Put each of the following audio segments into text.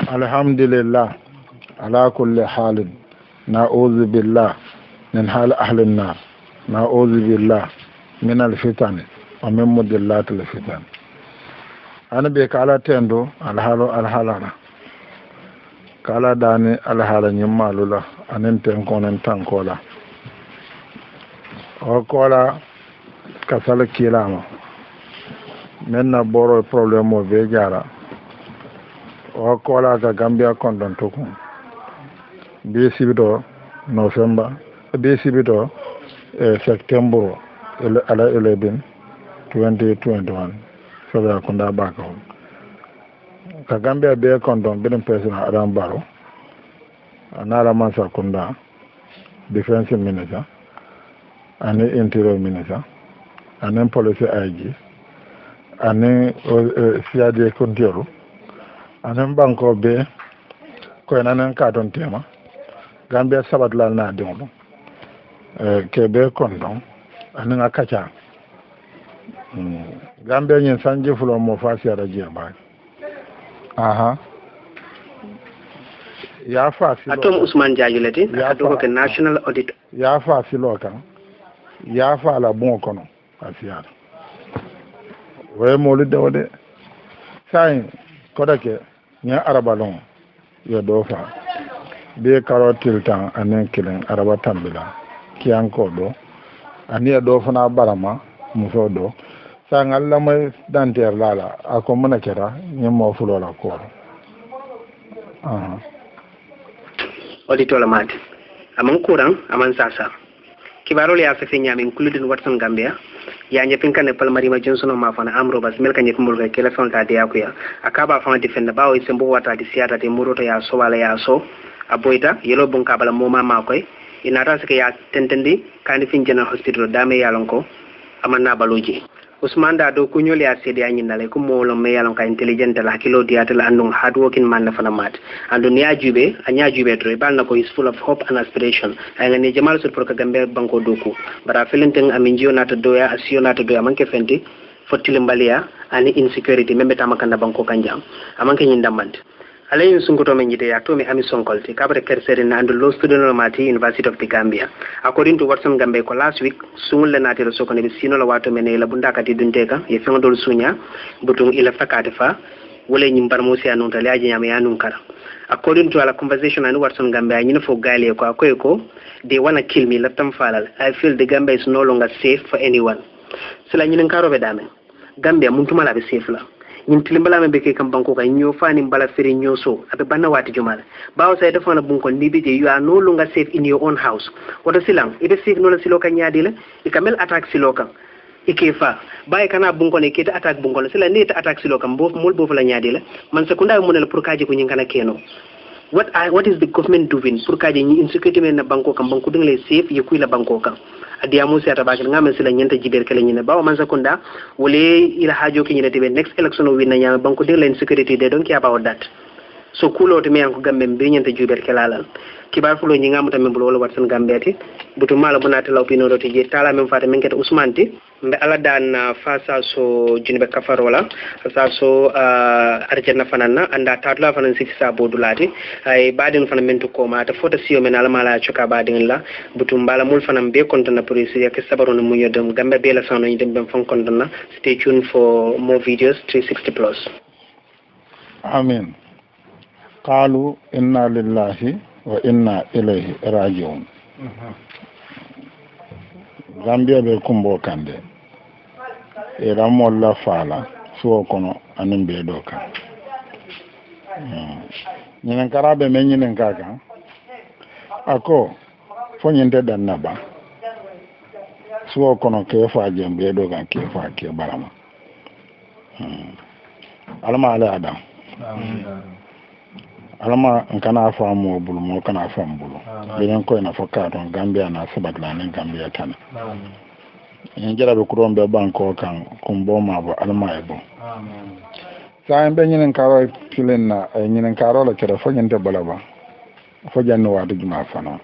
alhamdulillah ala kulli halin na'udhu billah min hal ahli an-nar na'udhu billah min al-fitan wa min mudillati al-fitan ana be kala tendo alhalara kala dani alhala nyimmalula anen ten konen tankola o kola kasala kilama menna boro problème o be jara o kola ka Gambia kondon tokun be sibito November be sibito September ala 11 2021 so da kunda baka ka Gambia be kondon benen president Adam Barrow anala mansa kunda defense minister and interior minister and then policy IG and then CID control and then banko be ko nanen katon tema Gambia sabat la na dinglo ke be kondon anen akacha Gambia nyen sanje fulo mo fasi ara jeba aha ya fasi atom Usman Jajulati ato ko national audit ya fasi lokan ya fa la bon kono asiara we molu dewde sai kodake nya arabalon yo do fa be karotil tan anen kilen araba tambila kiyanko do ani do fana barama muso do sa ngalla may danter lala ako mona kera nyimo fulo la ko auditor la mat amon courant aman sasa kibarol ya safi nyame including Watson Gambia ya nyepin kan palmari ma Johnson ma fana amro bas mel kan nyep mul ke la son ta dia ko ya akaba fa defend bawo sembo wata di siata de muroto ya so wala ya so aboita yelo bon kabala moma ma koy inata sike ya tentendi kan fin general hospital dame yalonko amanna baloji Usman da do kunyol ya sedi anyi nale ko molo me yalon ka intelligent la kilo diata la andung hard working man na fana mat andu ni ajube anya jube to bal na ko is full of hope and aspiration ay ngani jamal sur pour ka gambe banko doku bara felenten aminjio nata doya asio nata doya manke fenti fotile mbalia ani insecurity membe tamakanda banko kanjam amanke nyindamante alayin sunguto men jide ya to me ami sonkolti kabre kersere na andu law student mati University of the Gambia according to Watson Gambia ko last week sungul le natiro soko ne sino la wato men la bunda kati dunteka ye fengdol sunya butung ila fakati fa wala nyimbar musi anu tali aji nyama yanun kara according to ala conversation and Watson Gambia nyina fo gali ko akoyko they wanna kill me latam falal I feel the Gambia is no longer safe for anyone sila nyina karo be dame Gambia muntuma la be safe la ñin tilimbala me beke kam banko kay ñoo fani mbala feri ñoo so abe banna wati jumal bawo say defo na bunko nibije you are no longer safe in your own house woto silang ibe safe no la silo ka nyaadi la e kamel attack silo kan ikefa baye kana bunko ne kete attack bunko la sila ne ta attack silo kan bof mul bof la nyaadi la man sekunda mo ne la pour kaji ko ñin kana keno what is the government doing pour kaji ñi insecurity men na banko kam banko dingle safe ye kuila banko kan adia musi atabaki ngame sila nyenta jiber kala nyine bawo man sekunda wole ila hajo ki nyine tibe next election win na nyama banko dingle insecurity they don't care about that so kulo to me yanko gambe be nyenta jiber kala lal kibar fulo ñi ngamu tambe wala Watson Gambeti butu mala bunata law pino do je tala men fata men kete Ousmane ti mbe ala dan fasa so junbe kafarola sa so arjanna fanana anda tatla fanan sikisa bodulati ay badin fanan men to koma ta fota siyo men ala mala choka badin la butu mbala mul fanan be kontana police ya ke sabaro no munyo dem gambe be la sano ñu dem ben fon kontana stay tuned for more videos 360 plus amin qalu inna lillahi wa inna ilayhi raji'un Gambia be kumbo kande e ramol la fala so kono anin be do kan ñinen karabe men ñinen kaka ako fo ñinte dan naba so kono ke fa jembe do kan ke fa ke barama alama ala adam alama kana famu bulu mo kana famu bulu benen ko na foka ton Gambia na sabat la nen Gambia tan en jara be kuron be banko kan kumbo ma bo alama e bo sa en be nyinen karo filen na nyinen karo la kere fo nyente balaba fo janno wadu juma fana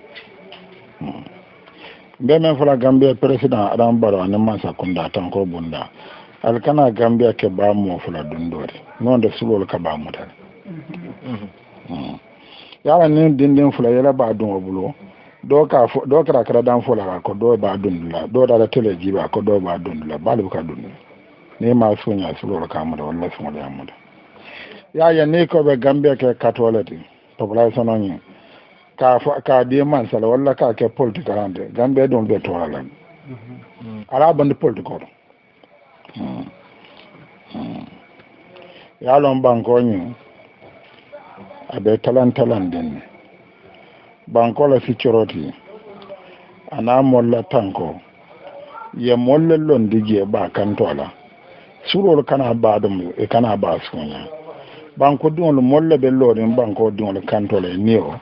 be men fala Gambia president Adam Barrow an man sa kunda tan ko bunda alkana Gambia ke ba mo fala dundore non de sulol ka ba mo tan yala ni dindin fula yala ba dun obulo do kara dan fula ko do ba dun la do da tele jiba ko do ba dun la balu ka dun ni ma sunya sulo ka mu da wallahi sun da mu da ya ne ko be gambe ke katolati population on ka di man sala walla ka ke politique ande gambe don be to ala ala bande politique ko ya lon banko ni abe talan den banko la security ana molla tanko ye molle lon dige ba kan tola surol kana ba dum e kana ba sunya banko dum molle be lorin banko dum kan tola niyo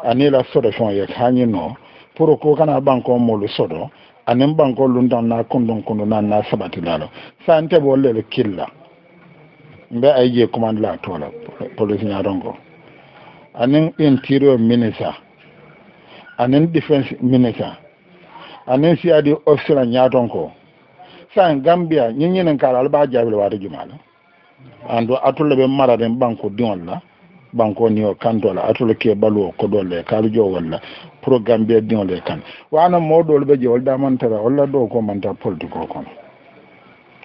ani la solution ye kanyi no pour ko kana banko molu sodo anin banko lundan na kundun na sabati lalo sante bolle le killa mbe ayje commande la tola police nya dongo anin interior minister anin defense minister anin siadi officer nya dongo san gambia nyinyin kala alba jabil wada jumala ando atulle be maraden banko dion la banko ni o kantola atulle ke balu ko dole kalu jo walla programme be dion le kan wana modol be jol da man tara walla do ko man ta politiko ko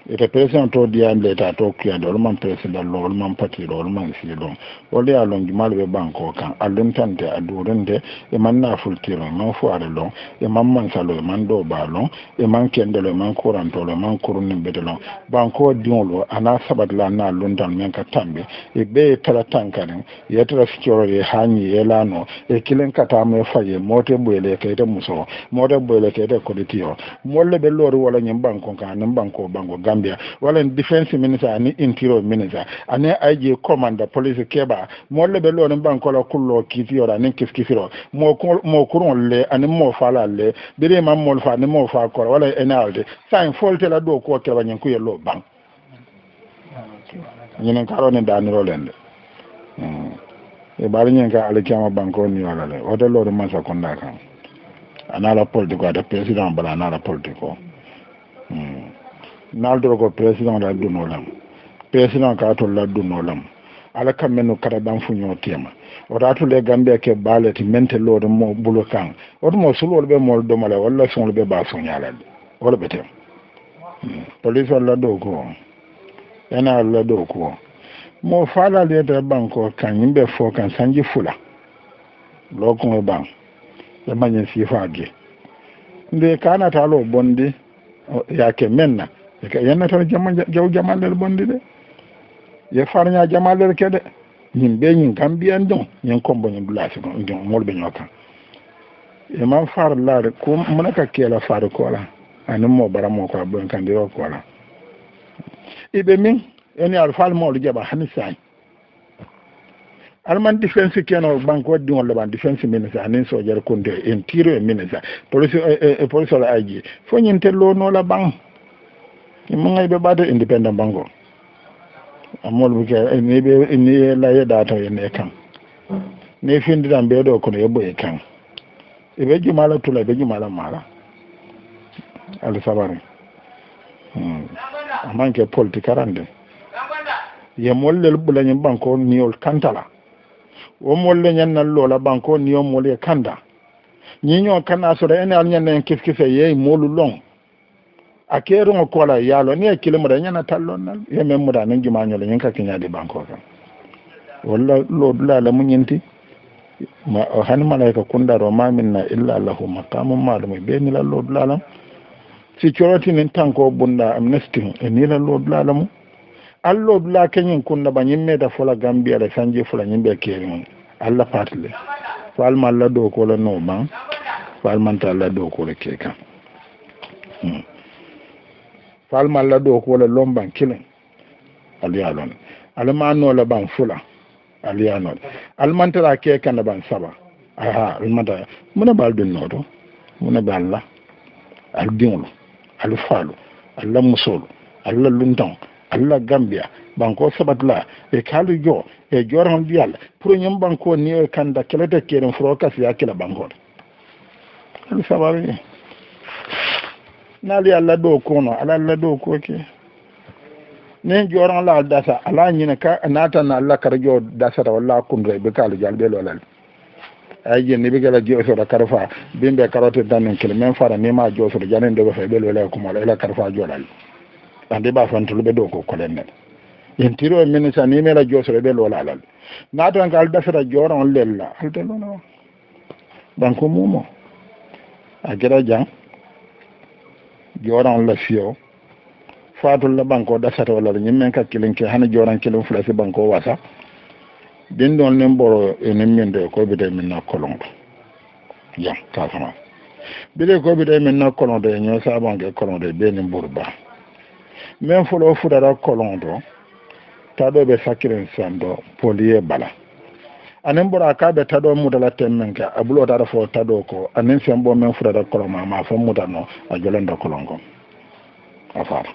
ite president to diyan leta to kuya do man president lo man parti lo man si lo wala ya lon jumal be banko kan alun tante adurende e man na fultiro man fuare lo e man salo man do balon e man kendelo man kuranto lo man kurun bedelo banko dion lo ana sabat la na lundan men ka tambe e be tala tankaren e tala security hanyi elano e kilen kata me faye mote boyle kayde muso mote boyle kayde koditio molle be lori wala nyim banko kan nan banko Gambia wala defense minister ani interior minister ani aje commander police keba molle be lori banko la kullo kiti ora nin kiskifiro mo kuron le ani mo fala le bire man mo fa ni mo fa ko wala enalde sain folte la do ko keba nyen ku yelo bank ñinen karone daniro lende e bari ñen ka ala kama banko ni wala le o de lori masa konda kan anala politiko ata president bala anala politiko naldoro ko president la dunolam president ka to la dunolam ala kameno kada dan funyo tema o ratu le gambia ke baleti mente lori mo bulo kan o mo sulo be mo do mala wala son be ba son yala wala betem police la do ko yana la do ko mo fala le de banko kan yimbe fo kan sanji fula lokon e ban e manyen sifage nde kana talo bondi yake menna e yanna tan jamal bondi de ye farnya jamal kede yimbe nyin gambian don nyen kombo nyin dulasi ko nyon molbe nyokan e man far laare ko munaka kela far ko la anin mo baramo ko bon kan diro ko la ibe min eni alfal mo jaba hanisai alman defense keno banko di on ban defense minister anin so jar konde interior minister police la aji fo nyin tello no la bang mo ngay be bade independent bango amol bu ke ni la yeda to yene kan ne findiran be do ko ne yebo e kan e be jumala tula be jumala mala al sabari amanke politique arande ye mollel bulañi banko niol kantala wo molle ñannal loola banko niyo molle kanda ñiño kana sora ene al ñanna kifkife yeyi molu long a keeruŋo kola yaalo ni e kilimata ñana tallon nal ye men muda nin jumañole ñin ka kiñadi banko kan walla loodula la mu ñinti ma hani malayka kundaro ma minna illa lahu maqamum ma'lum be ni la loodula lam si coroti nin tanko bunda amnesty e ni la loodula lamu allo dula kenyin kunna ba nyimme da fola gambia da sanje fola nyimbe kerin alla patle fal malla do ko la no ban fal man ta la do ko le keka fal malla do ko la lomban kilin aliyalon alma no la ban fula aliyanon alman ta ke kan ban saba aha almada muna baldun nodo muna balla aldinlo alfalu alla musolo alla luntan alla gambia banko sabatla e kalu jo e joran dial pour nyam banko ni e kanda kelete keren frokas ya kila banko al sabari nali alla do ko no alla do ko ke ne joran la dasa ala nyina ka nata na Allah karjo dasa ta walla kundre be kala jalbe lolal ay je ni be gala jo so da karfa bimbe karote danen kele men fara ni ma jo so da janen de be fe be lolal kuma la karfa jolal ande ba fantul be do ko kolen yen tiro men sa ni mela jo so be lolal nata ngal dasa ta joran lella alde lono banko mumo a gera jang joran la fiyo fatul la banko dasata wala nyimmen ka kilinke hana joran kilin fulasi banko wasa din don nen boro enen mende ko be de minna kolongo ya ka sama bile ko be de minna kolongo de nyo sa banke kolongo de be nen burba men fulo fudara kolongo ta do be sakiren sando poliye bala anen bora ka be tado mudala temmen ka abulo dara fo tado ko anen sembo men fudara kolongo ma fo mudano a jolanda kolongo afara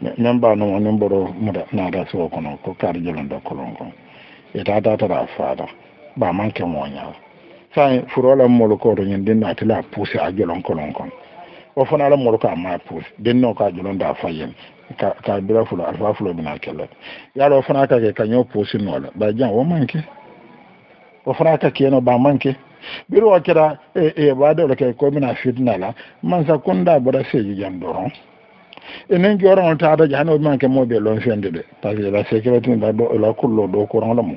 men ba no onen boro muda na da so kono ko kar jolanda kolongo eta data da fada ba man ke monya sai furola molo ko to nyin dinna tila pousse a jolon kolongo o fana la molo ka ma pousse dinno ka jolanda fayen ka bira fulo alfa fulo bina kelle yalo fana ka ke kanyo pousse no la ba jan o manke o fana ka ke no ba manke biro wakira ba da ke ko mina fitna la man sa kunda boda seji jan doron enen joron ta da jano man ke mo be lon fende de parce que la sécurité da do la kullo do ko ron la mo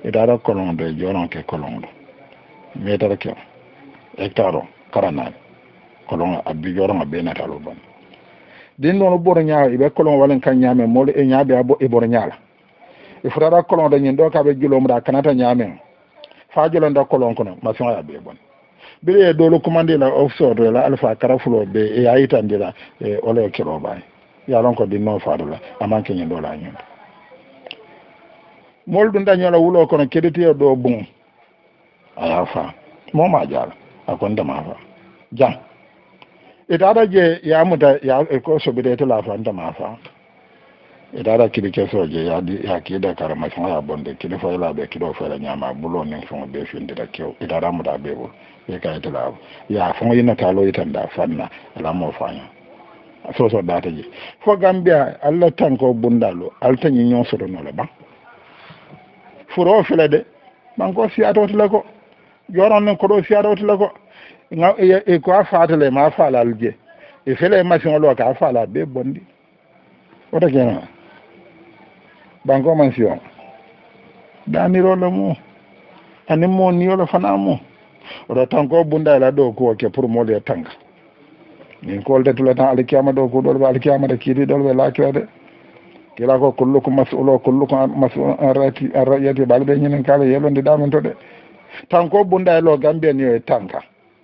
e da ra kolon de joron ke kolon do me da ke hectare karana kolon abbi joron be na talo ban din no boro nyaa ibe kolon walen kan nyaame mo e nyaabe abo e boro nyaala e fura kolon de nyin do ka be julo mu da kanata nyaame fa julo nda kolon kono ma so ya be bon bire dolo commandé la offshore la alpha karafulo be e ayitandira e ole kilo bay ya lon ko dinno faado la amanke nyi dola nyi mol dun dañola wulo kono kediti do bun aya fa mo ma jala akon dama fa jam idara je ya muta ya ko so bide to la fa ndama fa idara kili keso je ya di ya kida karama fa ya bonde kili fa la be kido fa la nyama bulo ne fo be findira kew idara mu da be bo e kay to la ya fo yina talo itanda fanna ala mo fanya so data ji fo gambia alla tanko bundalo alta nyi nyon so do no le ba furo fele de banko siato to lako joron ne ko do siato to lako nga e ko afaatale ma faala alje e fele machine lo ka faala be bondi wota kena banko mansion dani rolo mo ani mo ni yolo fana mo oda tanko bunda la do ko ke pour mo le tanga ni ko de tula tan alkiyama do ko do ba alkiyama de kidi do be la kede kila ko kullukum mas'ulo kullukum mas'ul arrayati balbe nyen kala yelonde damen to de tanko bunda lo gambia ni e tanga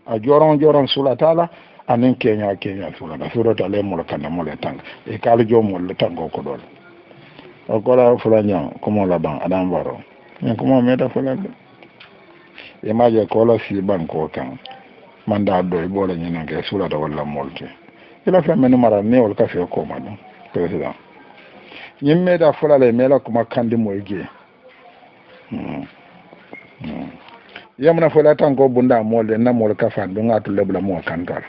a joron sula tala anen kenya sula da sura ta le mo kana mo le tanga e kala jomo le tango ko dol o ko la fula nya ko mo la ban adam baro en ko mo meta fula e ma je ko la fi ban ko kan manda do e bola nyina ke sula da wala molke ila fa men mara ne wal ka fe ko ma do president nyimme da fula le mela kuma kandi mo ege yamna fula tango bunda molde na mol ka fa do ngatu lebla mo kantar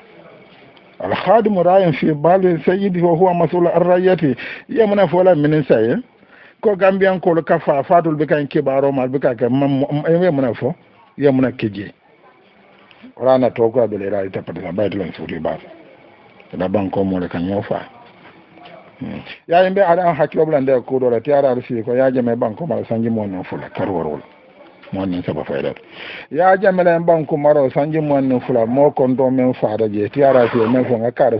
al khadim ra'in fi bal sayyidi wa huwa mas'ul ar-rayati yamna fula min say ko gambian ko ka fa fatul be kan kibaro mal be ka ka yamna fo yamna keje rana to ko be ra ta pata ba de lan suri ba da banko mo le kan yofa ya yimbe ada hakilo blande ko do la tiara rufi ko ya jame banko mal sanji mo no fula karworol mo nin saba fayda ya jamela banko maro sanji mo no fula mo kondo men faada je tiara fi men fo ngakare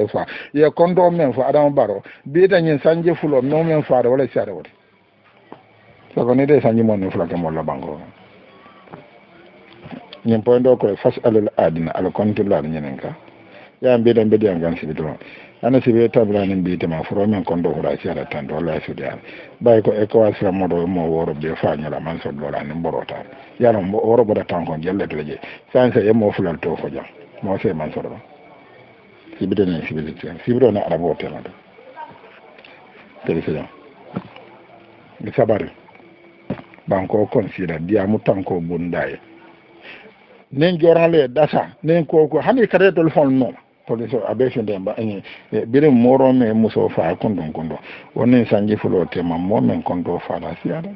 fa ye kondo men fo adam baro bi ta nyin sanji fulo no men faada wala siara wala so ko ni de sanji mo no fula ke mo la banko nyin pondo ko fas alal adina al kontular nyen ka ya mbe dan be diam gan sibi do ana sibe tabla ni bi tema furo men kondo hura siara tan do la su dia bay ko e ko asra modo mo woro be faanya la man so do la ni borota yalo mo woro boda tan ko jelle to je sanse e mo fulal to fo jam mo se man so do sibi de ni sibi do na arabo tela do tele se jam ni sabare banko consider dia mu tanko bundaye nen jorale dasa nen ko hani kare to fon no police abe fende ba ni birin moro me muso fa kondo woni sanji fulo tema mo men kondo fa la siada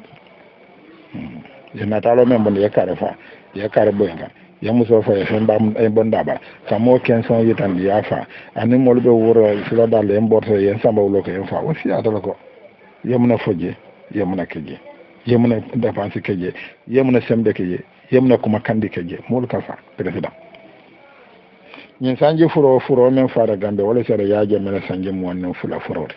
natalo men bon yakare fa yakare boyanga ya muso fa ya femba e bonda ba kamo kenson yitan ya fa ani molbe wuro sila dalle mborto yen samba wulo ko en fa o siada ko yamuna foje yamuna keje yamuna dépense keje yamuna sembe keje yamuna kuma kandi keje mol ka fa président ñin sanji furo men fara gambe wala sere yaaje men sanji mo wonno fula furo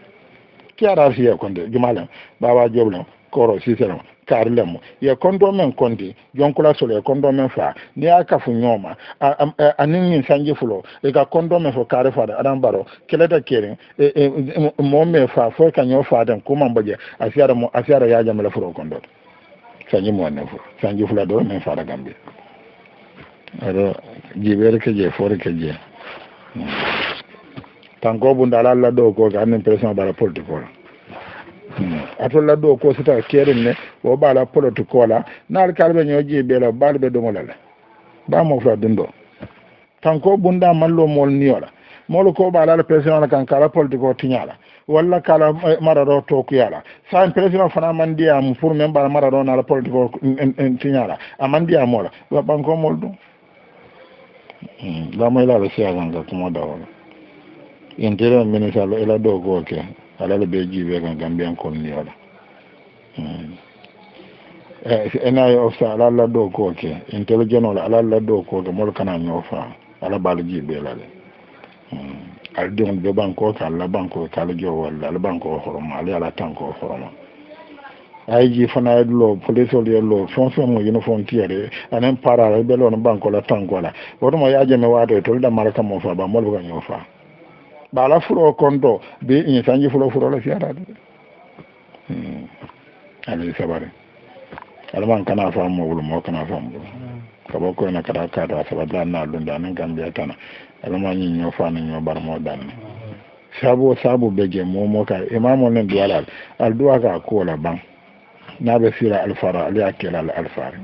ki ara fiye konde jumala baba joblo koro sisero karlemo ye kondo men kondi jonkula solo ye kondo men fa ni aka fu nyoma anin ñin sanji fulo e ka kondo men fo kare fa adam baro keleta keren mo me fa fo ka nyo fa den kuma mbaje asiara yaaje men la furo kondo sanji mo wonno fu sanji fula do men fara gambe ado jibere keje fore keje tanko bunda la do ko ga nan president bara politiko atolla do ko sita keren ne o bala politiko la nar kalbe nyo jibe la balbe do molala ba mo fa dundo tanko bunda mallo mol niola molo ko bala president kan kala politiko tinyala walla kala mararo to ku yala sa president fana mandia mu pour même bala mararo na la politiko tinyala amandia mola ba banko mol do la moy la le sia ganga kuma da wala intere ministre ela do ko ke ala le be jibe kan gambian kon ni wala ena yo sa ala la do ko ke intelligent wala ala la do ko ke mol kana nyofa ala bal jibe la le al don be banko ka la banko ka le jo wala la banko horoma ala tanko horoma ay ji fana lo police lo fonction mo uniform tiere anen para be lo no banko la tanko la woto mo yaaje me waado to da maraka mo fa ba mo ga nyofa bala furo konto be in sanji furo la siara ali sabare alman kana fa mo wulu mo kana fa mo ka boko na kada kada sabada na lunda nan gambia tana alman yin nyofa na nyobar mo dan sabu bege mo ka imamo nen duala al duwa ka ko la ban na be sira alfara ali akela alfara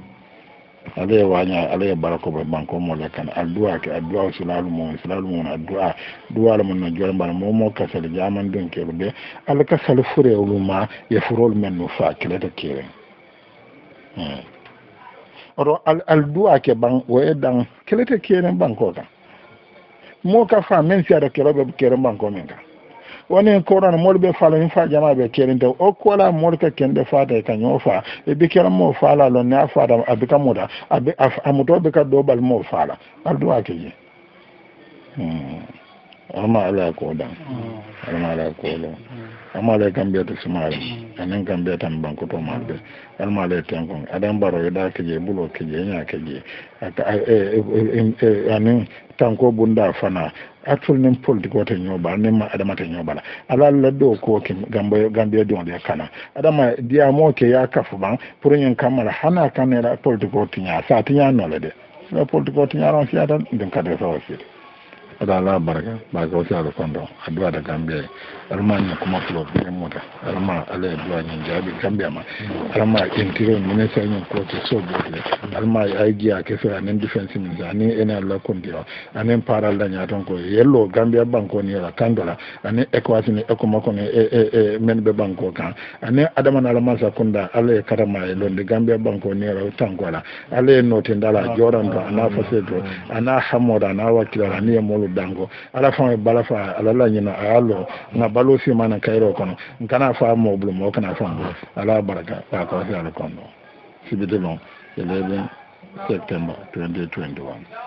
ale wanya ale barako be banko mo le kan addu'a ke addu'a sulalu mo addu'a du'a mo no jore bar mo kasal jaman don ke be al kasal fure uluma ye furol men no fa kele to kire oro al du'a ke ban wo edan kele to kire banko ka mo ka fa men si ada kele be kire banko men ka woni korona molbe fala min fa jama be kerinde o kola molka kende fata ka nyofa e be kera mo fala lo na fata abika moda abe amuto be ka do bal mo fala aldo akeje ama ala ko dan ama ala ko lo ama ala gambia to sumare anen gambia tan banko to malbe alma ala tenkon adam baro da keje bulo keje nya keje aka anen tanko bunda fana actual nem politiko to nyoba nem adama to nyoba ala la do ko ke gambia don de kana adama dia mo ke ya kafu ban pour nyen kamala hana kanela politiko tinya sa tinya no le de la politiko tinya ron fiata den kadre fa wasi ada la baraka ba ko sa ko ndo adwa da gambia almanya kuma fulo de mota alma ale dwa nyen jabi gambia ma alma intiro mine sa nyen ko to so bode alma ay giya ke so anen defense min ani ena la kondio anen paral da nyaton ko yello gambia banko ni la kandola anen ekwasi ni ekoma ko ne men be banko kan anen adama na alma sa konda ale karama e londe gambia banko ni la tangola ale no tendala joran do ana faseto ana hamoda na wakila ni molo dango ala fa bala fa ala la nyina alo na balo si mana kairo kono kana fa mo bulu mo kana fa ala baraka ba ko ala kono sibide long 11 September 2021